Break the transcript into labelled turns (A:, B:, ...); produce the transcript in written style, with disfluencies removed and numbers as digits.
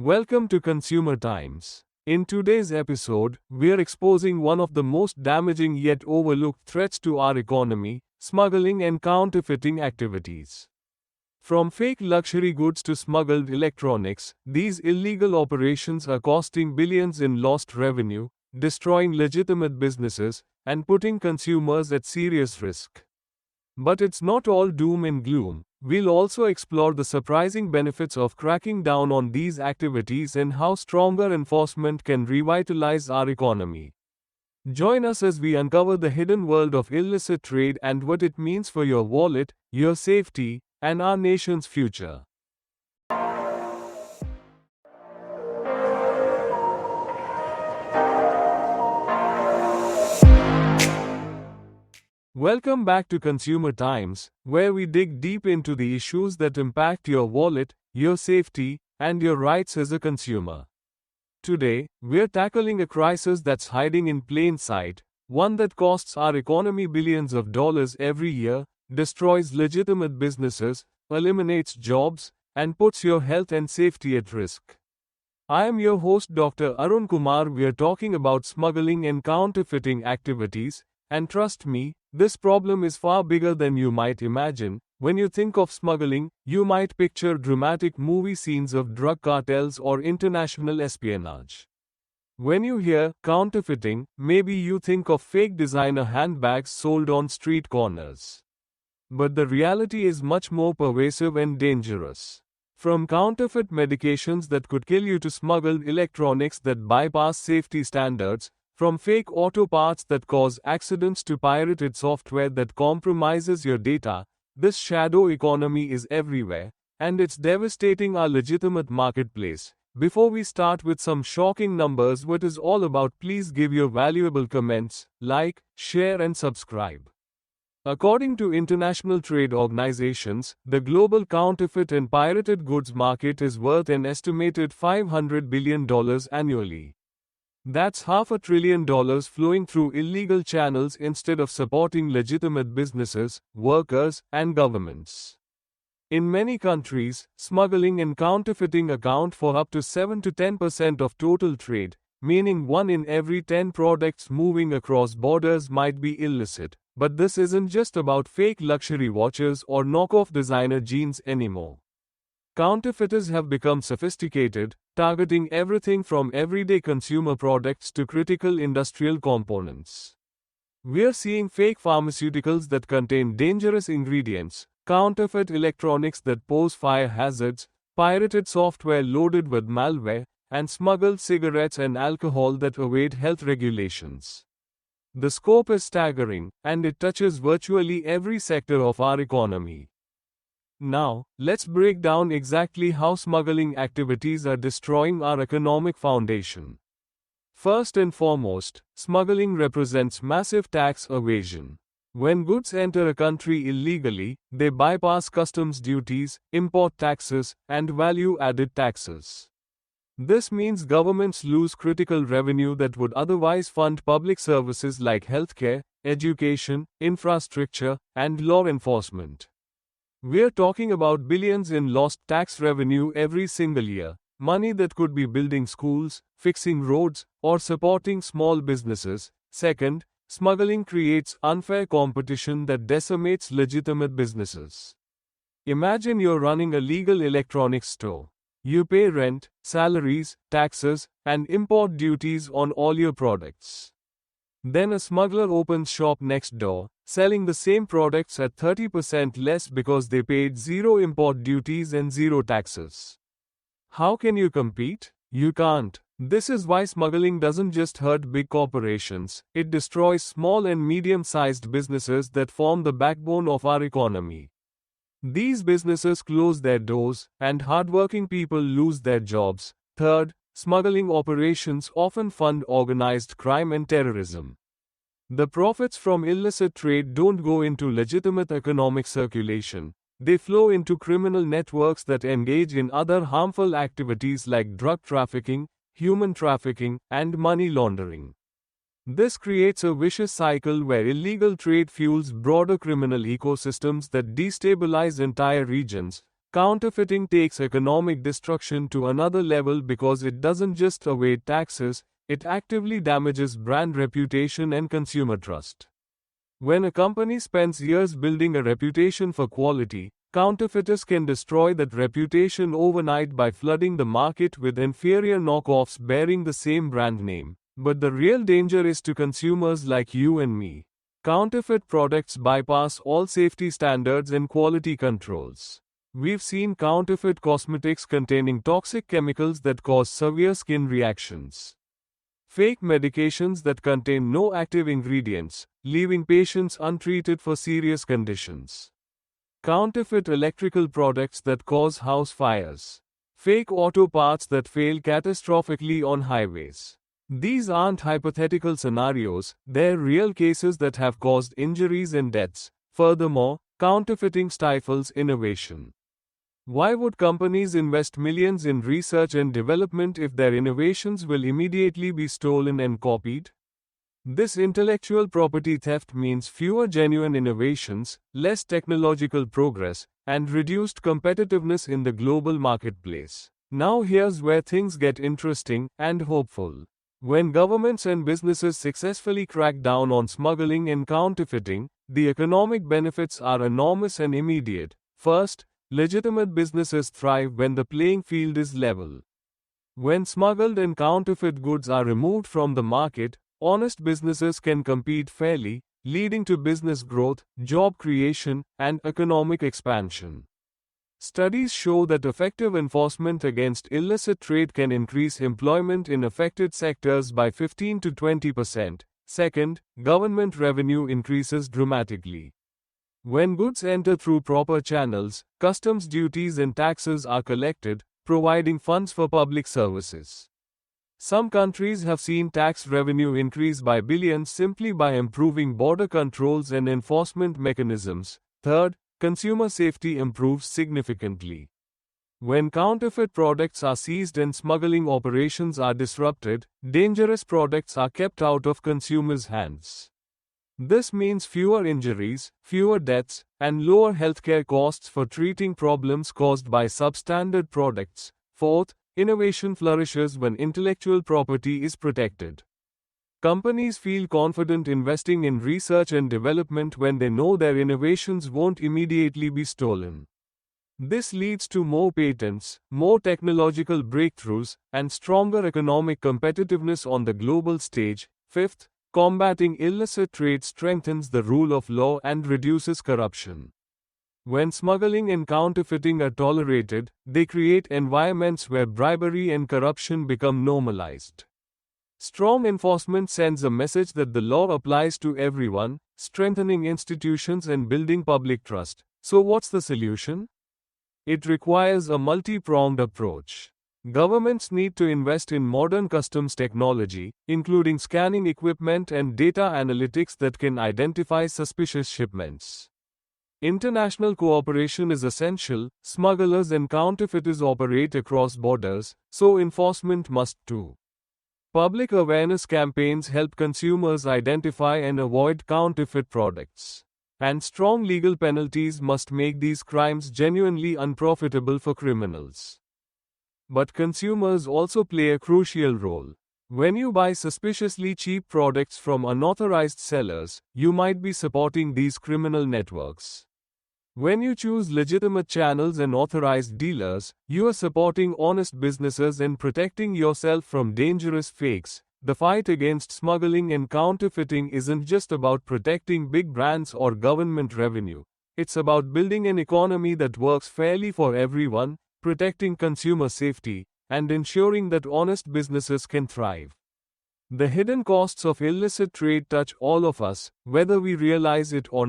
A: Welcome to Consumer Times. In today's episode, we're exposing one of the most damaging yet overlooked threats to our economy: smuggling and counterfeiting activities. From fake luxury goods to smuggled electronics, these illegal operations are costing billions in lost revenue, destroying legitimate businesses, and putting consumers at serious risk. But it's not all doom and gloom. We'll also explore the surprising benefits of cracking down on these activities and how stronger enforcement can revitalize our economy. Join us as we uncover the hidden world of illicit trade and what it means for your wallet, your safety, and our nation's future. Welcome back to Consumer Times, where we dig deep into the issues that impact your wallet, your safety, and your rights as a consumer. Today, we're tackling a crisis that's hiding in plain sight, one that costs our economy billions of dollars every year, destroys legitimate businesses, eliminates jobs, and puts your health and safety at risk. I am your host Dr. Arun Kumar. We're talking about smuggling and counterfeiting activities, and trust me, this problem is far bigger than you might imagine. When you think of smuggling, you might picture dramatic movie scenes of drug cartels or international espionage. When you hear counterfeiting, maybe you think of fake designer handbags sold on street corners. But the reality is much more pervasive and dangerous. From counterfeit medications that could kill you to smuggled electronics that bypass safety standards, from fake auto parts that cause accidents to pirated software that compromises your data, this shadow economy is everywhere, and it's devastating our legitimate marketplace. Before we start with some shocking numbers, what is all about, please give your valuable comments, like, share and subscribe. According to international trade organizations, the global counterfeit and pirated goods market is worth an estimated $500 billion annually. That's $500 billion flowing through illegal channels instead of supporting legitimate businesses, workers, and governments. In many countries, smuggling and counterfeiting account for up to 7 to 10% of total trade, meaning 1 in every 10 products moving across borders might be illicit. But this isn't just about fake luxury watches or knockoff designer jeans anymore. Counterfeiters have become sophisticated, targeting everything from everyday consumer products to critical industrial components. We're seeing fake pharmaceuticals that contain dangerous ingredients, counterfeit electronics that pose fire hazards, pirated software loaded with malware, and smuggled cigarettes and alcohol that evade health regulations. The scope is staggering, and it touches virtually every sector of our economy. Now, let's break down exactly how smuggling activities are destroying our economic foundation. First and foremost, smuggling represents massive tax evasion. When goods enter a country illegally, they bypass customs duties, import taxes, and value-added taxes. This means governments lose critical revenue that would otherwise fund public services like healthcare, education, infrastructure, and law enforcement. We're talking about billions in lost tax revenue every single year, money that could be building schools, fixing roads, or supporting small businesses. Second, smuggling creates unfair competition that decimates legitimate businesses. Imagine you're running a legal electronics store. You pay rent, salaries, taxes, and import duties on all your products. Then a smuggler opens shop next door, selling the same products at 30% less because they paid zero import duties and zero taxes. How can you compete? You can't. This is why smuggling doesn't just hurt big corporations, it destroys small and medium-sized businesses that form the backbone of our economy. These businesses close their doors, and hardworking people lose their jobs. Third, smuggling operations often fund organized crime and terrorism. The profits from illicit trade don't go into legitimate economic circulation. They flow into criminal networks that engage in other harmful activities like drug trafficking, human trafficking, and money laundering. This creates a vicious cycle where illegal trade fuels broader criminal ecosystems that destabilize entire regions. Counterfeiting takes economic destruction to another level because it doesn't just evade taxes, it actively damages brand reputation and consumer trust. When a company spends years building a reputation for quality, counterfeiters can destroy that reputation overnight by flooding the market with inferior knockoffs bearing the same brand name. But the real danger is to consumers like you and me. Counterfeit products bypass all safety standards and quality controls. We've seen counterfeit cosmetics containing toxic chemicals that cause severe skin reactions. Fake medications that contain no active ingredients, leaving patients untreated for serious conditions. Counterfeit electrical products that cause house fires. Fake auto parts that fail catastrophically on highways. These aren't hypothetical scenarios, they're real cases that have caused injuries and deaths. Furthermore, counterfeiting stifles innovation. Why would companies invest millions in research and development if their innovations will immediately be stolen and copied? This intellectual property theft means fewer genuine innovations, less technological progress, and reduced competitiveness in the global marketplace. Now here's where things get interesting and hopeful. When governments and businesses successfully crack down on smuggling and counterfeiting, the economic benefits are enormous and immediate. First, legitimate businesses thrive when the playing field is level. When smuggled and counterfeit goods are removed from the market, honest businesses can compete fairly, leading to business growth, job creation, and economic expansion. Studies show that effective enforcement against illicit trade can increase employment in affected sectors by 15 to 20%. Second, government revenue increases dramatically. When goods enter through proper channels, customs duties and taxes are collected, providing funds for public services. Some countries have seen tax revenue increase by billions simply by improving border controls and enforcement mechanisms. Third, consumer safety improves significantly. When counterfeit products are seized and smuggling operations are disrupted, dangerous products are kept out of consumers' hands. This means fewer injuries, fewer deaths, and lower healthcare costs for treating problems caused by substandard products. Fourth, innovation flourishes when intellectual property is protected. Companies feel confident investing in research and development when they know their innovations won't immediately be stolen. This leads to more patents, more technological breakthroughs, and stronger economic competitiveness on the global stage. Fifth, combating illicit trade strengthens the rule of law and reduces corruption. When smuggling and counterfeiting are tolerated, they create environments where bribery and corruption become normalized. Strong enforcement sends a message that the law applies to everyone, strengthening institutions and building public trust. So what's the solution? It requires a multi-pronged approach. Governments need to invest in modern customs technology, including scanning equipment and data analytics that can identify suspicious shipments. International cooperation is essential. Smugglers and counterfeiters operate across borders, so enforcement must too. Public awareness campaigns help consumers identify and avoid counterfeit products. And strong legal penalties must make these crimes genuinely unprofitable for criminals. But consumers also play a crucial role. When you buy suspiciously cheap products from unauthorized sellers, you might be supporting these criminal networks. When you choose legitimate channels and authorized dealers, you are supporting honest businesses and protecting yourself from dangerous fakes. The fight against smuggling and counterfeiting isn't just about protecting big brands or government revenue. It's about building an economy that works fairly for everyone, protecting consumer safety, and ensuring that honest businesses can thrive. The hidden costs of illicit trade touch all of us, whether we realize it or not.